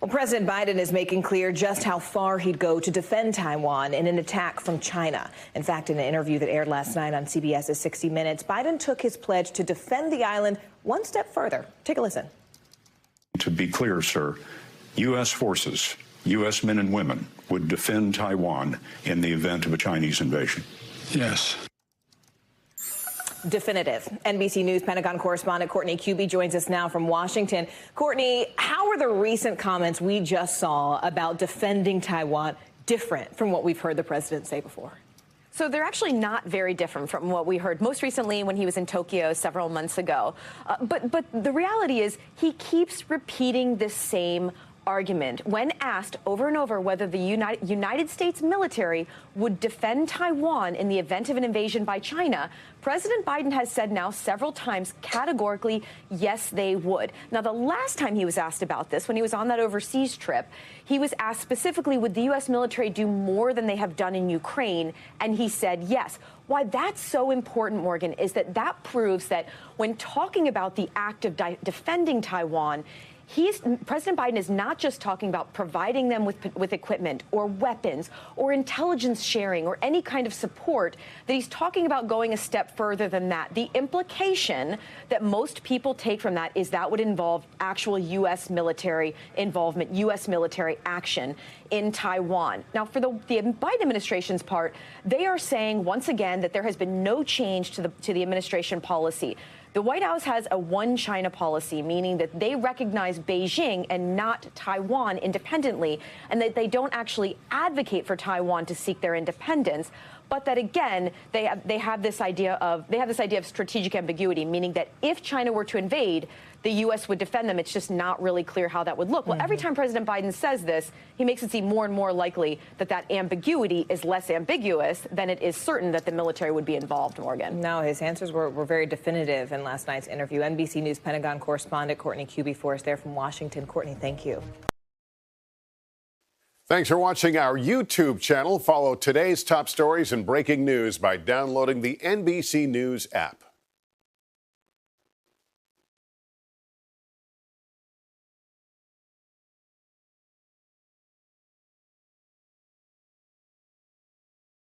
Well, President Biden is making clear just how far he'd go to defend Taiwan in an attack from China. In fact, in an interview that aired last night on CBS's 60 Minutes, Biden took his pledge to defend the island one step further. Take a listen. To be clear, sir, U.S. forces, U.S. men and women would defend Taiwan in the event of a Chinese invasion. Yes. Definitive. NBC News Pentagon correspondent Courtney Kube joins us now from Washington. Courtney, how are the recent comments we just saw about defending Taiwan different from what we've heard the president say before? So they're actually not very different from what we heard most recently when he was in Tokyo several months ago. But the reality is he keeps repeating this same argument. When asked over and over whether the United States military would defend Taiwan in the event of an invasion by China, President Biden has said now several times categorically, yes, they would. Now, the last time he was asked about this, when he was on that overseas trip, he was asked specifically, would the U.S. military do more than they have done in Ukraine? And he said yes. Why that's so important, Morgan, is that proves that when talking about the act of defending Taiwan, President Biden is not just talking about providing them with equipment or weapons or intelligence sharing or any kind of support, that he's talking about going a step further than that. The implication that most people take from that is that would involve actual U.S. military involvement, U.S. military action in Taiwan. Now, for the Biden administration's part, they are saying once again that there has been no change to the administration policy. The White House has a one China policy, meaning that they recognize Beijing and not Taiwan independently, and that they don't actually advocate for Taiwan to seek their independence. But that, again, they have this idea of strategic ambiguity, meaning that if China were to invade, the U.S. would defend them. It's just not really clear how that would look. Well, every time President Biden says this, he makes it seem more and more likely that ambiguity is less ambiguous than it is certain that the military would be involved, Morgan. No, his answers were very definitive in last night's interview. NBC News Pentagon correspondent Courtney Kube for us there from Washington. Courtney, thank you. Thanks for watching our YouTube channel. Follow today's top stories and breaking news by downloading the NBC News app.